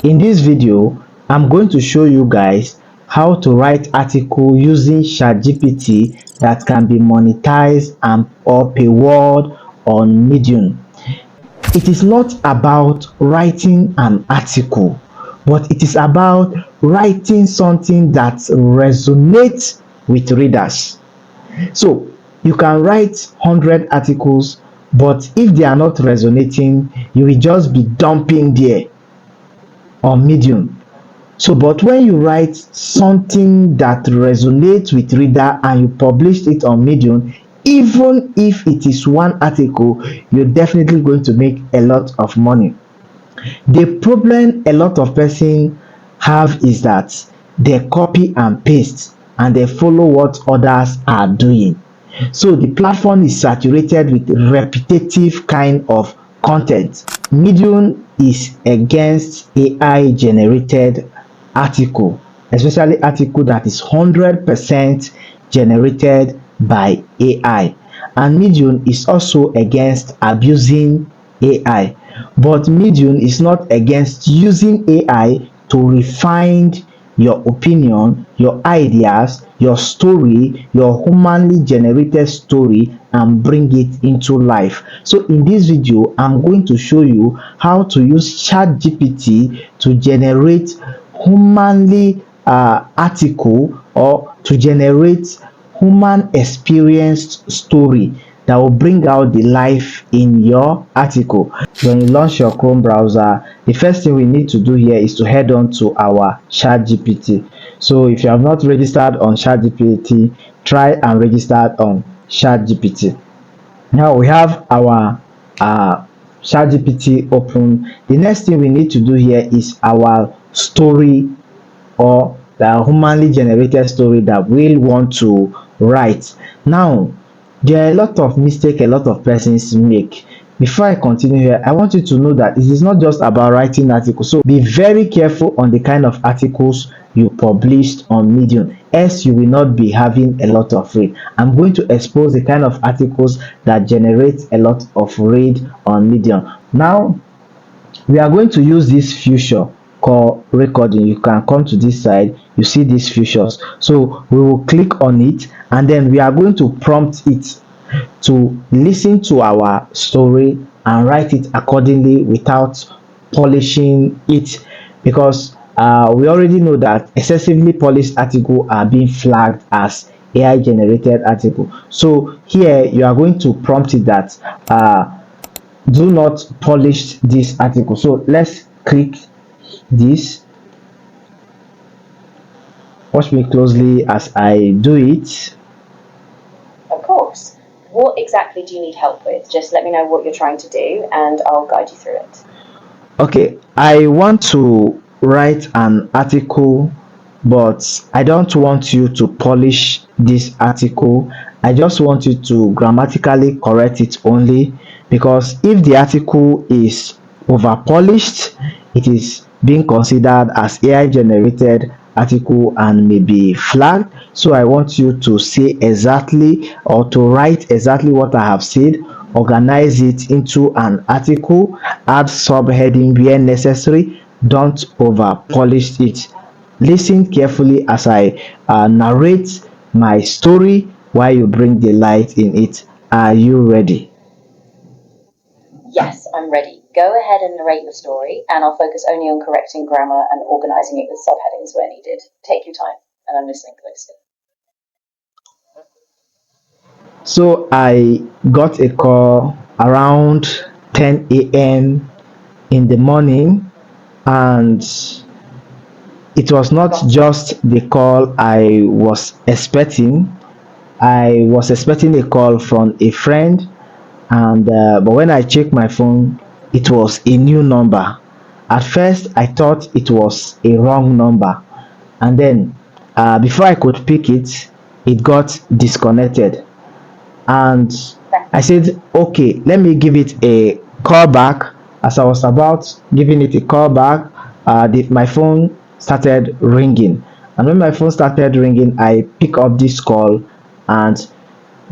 In this video, I'm going to show you guys how to write article using ChatGPT that can be monetized and or paywalled on Medium. It is not about writing an article, but it is about writing something that resonates with readers. So you can write 100 articles, but if they are not resonating, you will just be dumping there on Medium. So but when you write something that resonates with reader and you publish it on Medium, even if it is one article, you're definitely going to make a lot of money. The problem a lot of person have is that they copy and paste and they follow what others are doing. So the platform is saturated with repetitive kind of content. Medium is against AI generated article, especially article that is 100% generated by AI. And Medium is also against abusing AI. But Medium is not against using AI to refine your opinion, your ideas, your story, your humanly generated story, and bring it into life. So in this video, I'm going to show you how to use ChatGPT to generate humanly article or to generate human experienced story that will bring out the life in your article. When you launch your Chrome browser, the first thing we need to do here is to head on to our ChatGPT. So if you have not registered on ChatGPT, try and register on ChatGPT. Now we have our ChatGPT open. The next thing we need to do here is our story or the humanly generated story that we'll want to write. Now there are a lot of mistakes a lot of persons make. Before I continue here, I want you to know that it is not just about writing articles. So be very careful on the kind of articles you published on Medium, else you will not be having a lot of read. I'm going to expose the kind of articles that generate a lot of read on Medium. Now we are going to use this feature called recording. You can come to this side, you see these features, so we will click on it and then we are going to prompt it to listen to our story and write it accordingly without polishing it, because we already know that excessively polished articles are being flagged as AI generated article. So here you are going to prompt it that do not polish this article. So let's click this. Watch me closely as I do it. Of course. What exactly do you need help with? Just let me know what you're trying to do and I'll guide you through it. Okay, I want to write an article, but I don't want you to polish this article. I just want you to grammatically correct it only, because if the article is over polished, it is being considered as AI generated article and may be flagged. So I want you to say exactly or to write exactly what I have said, organize it into an article, add subheading where necessary, don't over polish it. Listen carefully as I narrate my story while you bring the light in it. Are you ready? Yes, I'm ready. Go ahead and narrate your story and I'll focus only on correcting grammar and organizing it with subheadings where needed. Take your time and I'm listening closely. So I got a call around 10 a.m. in the morning, and it was not just the call I was expecting. I was expecting a call from a friend, and but when I checked my phone, it was a new number. At first, I thought it was a wrong number, and then before I could pick it, it got disconnected. And I said, okay, let me give it a call back. As I was about giving it a call back, my phone started ringing. And when my phone started ringing, I pick up this call, and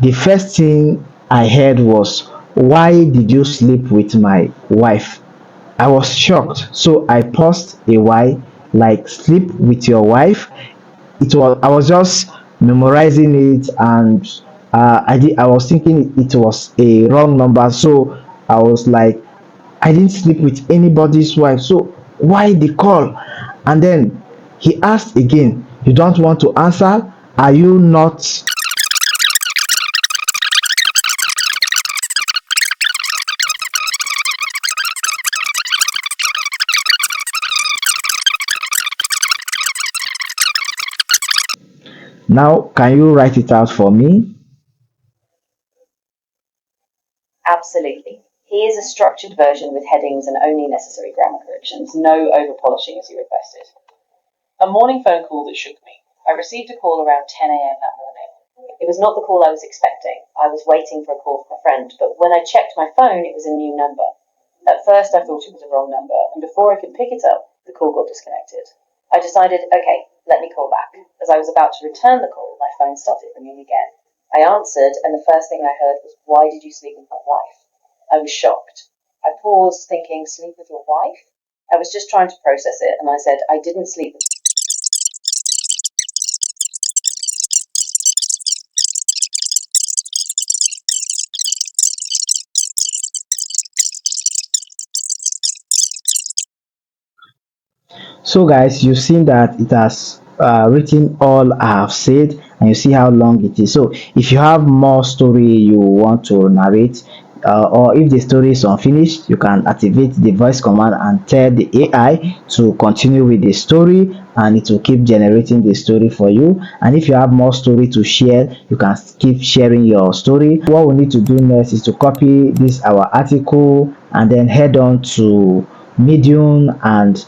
the first thing I heard was, why did you sleep with my wife? I was shocked. So I paused a while, like sleep with your wife. I was just memorizing it, and I was thinking it was a wrong number. So I was like, I didn't sleep with anybody's wife. So why the call? And then he asked again, you don't want to answer? Are you not? Now, can you write it out for me? Absolutely. He is a structured version with headings and only necessary grammar corrections, no over polishing as you requested. A morning phone call that shook me. I received a call around 10 a.m. that morning. It was not the call I was expecting. I was waiting for a call from a friend, but when I checked my phone, it was a new number. At first, I thought it was a wrong number, and before I could pick it up, the call got disconnected. I decided, okay, let me call back. As I was about to return the call, my phone started ringing again. I answered, and the first thing I heard was, why did you sleep with my wife? I was shocked. I paused, thinking, sleep with your wife? I was just trying to process it, and I said, I didn't sleep with. So guys, you've seen that it has written all I have said, and you see how long it is. So if you have more story you want to narrate, or if the story is unfinished, you can activate the voice command and tell the AI to continue with the story, and it will keep generating the story for you. And if you have more story to share, you can keep sharing your story. What we need to do next is to copy this our article and then head on to Medium and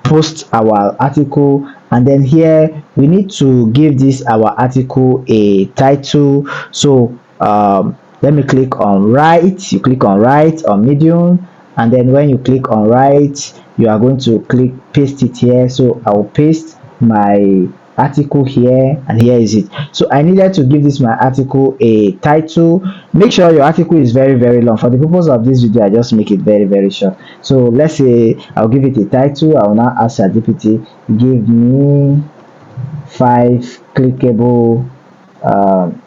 post our article. And then here we need to give this our article a title. So let me click on write. You click on write on Medium, and then when you click on write, you are going to click paste it here. So I will paste my article here, and here is it. So I needed to give this my article a title. Make sure your article is very very long. For the purpose of this video, I just make it very very short. So let's say I'll give it a title. I will now ask ChatGPT, give me 5 um,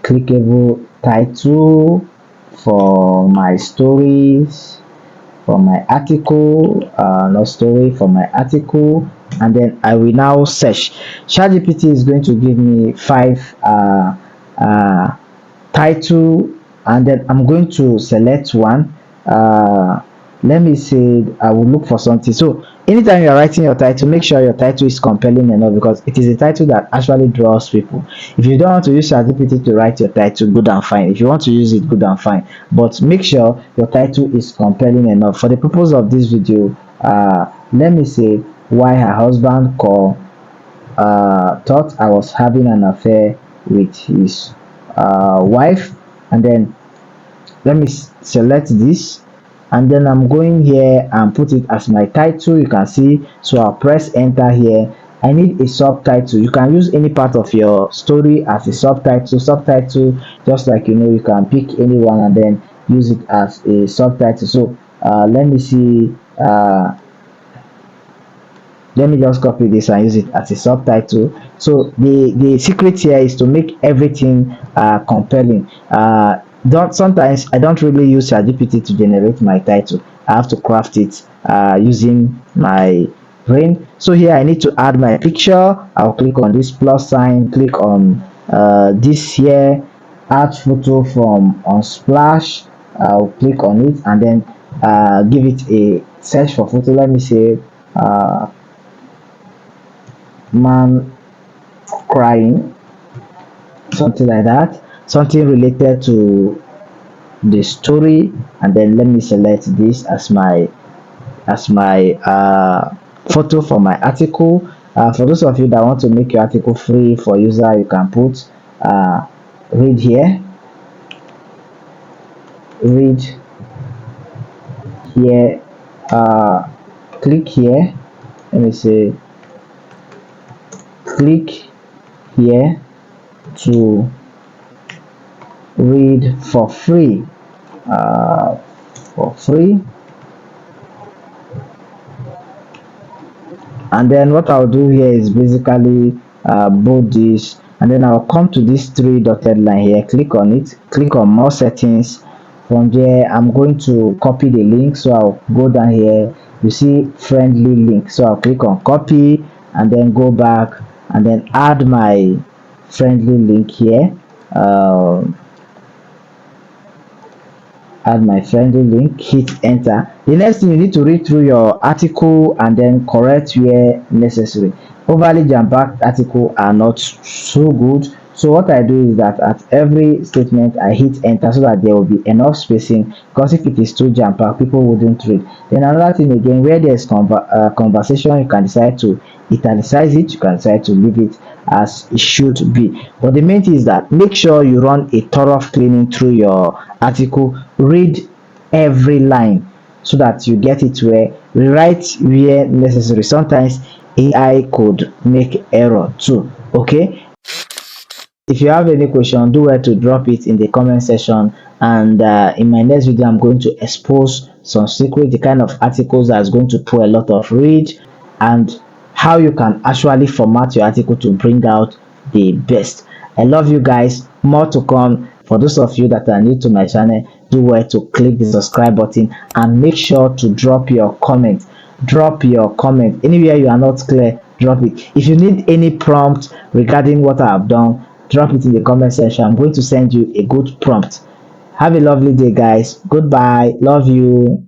clickable title for my stories, for my article, not story, for my article. And then I will now search. ChatGPT is going to give me 5 uh, title, and then I'm going to select one. Let me say I will look for something. So anytime you are writing your title, make sure your title is compelling enough, because it is a title that actually draws people. If you don't want to use ChatGPT to write your title, good and fine. If you want to use it, good and fine, but make sure your title is compelling enough. For the purpose of this video, let me say, why her husband called thought I was having an affair with his wife. And then let me select this, and then I'm going here and put it as my title. You can see, so I'll press enter here. I need a subtitle. You can use any part of your story as a subtitle, just like you can pick anyone and then use it as a subtitle. So let me see, let me just copy this and use it as a subtitle. So the secret here is to make everything compelling. Don't Sometimes I don't really use ChatGPT to generate my title. I have to craft it using my brain. So here I need to add my picture. I'll click on this plus sign, click on this here, add photo from on splash. I'll click on it and then give it a search for photo. Let me say man crying, something like that, something related to the story. And then let me select this as my photo for my article. For those of you that want to make your article free for user, you can put read here, read here, click here. Let me say, click here to read for free, uh, for free. And then what I'll do here is basically bold this, and then I'll come to this three dotted line here, click on it, click on more settings. From there I'm going to copy the link, so I'll go down here, you see friendly link, so I'll click on copy and then go back and then add my friendly link here. Add my friendly link, hit enter. The next thing, you need to read through your article and then correct where necessary. Overly jam-packed article are not so good, so what I do is that at every statement I hit enter so that there will be enough spacing, because if it is too jam-packed people wouldn't read. Then another thing again, where there's conversation, you can decide to italicize it, you can decide to leave it as it should be. But the main thing is that make sure you run a thorough cleaning through your article, read every line so that you get it where, rewrite where necessary. Sometimes AI could make error too. Okay, if you have any question, do well to drop it in the comment section, and in my next video I'm going to expose some secret, the kind of articles that's going to pull a lot of read, and how you can actually format your article to bring out the best. I love you guys, more to come. For those of you that are new to my channel, do well to click the subscribe button and make sure to drop your comment. Drop your comment anywhere you are not clear, drop it. If you need any prompt regarding what I have done, drop it in the comment section. I'm going to send you a good prompt. Have a lovely day, guys. Goodbye, love you.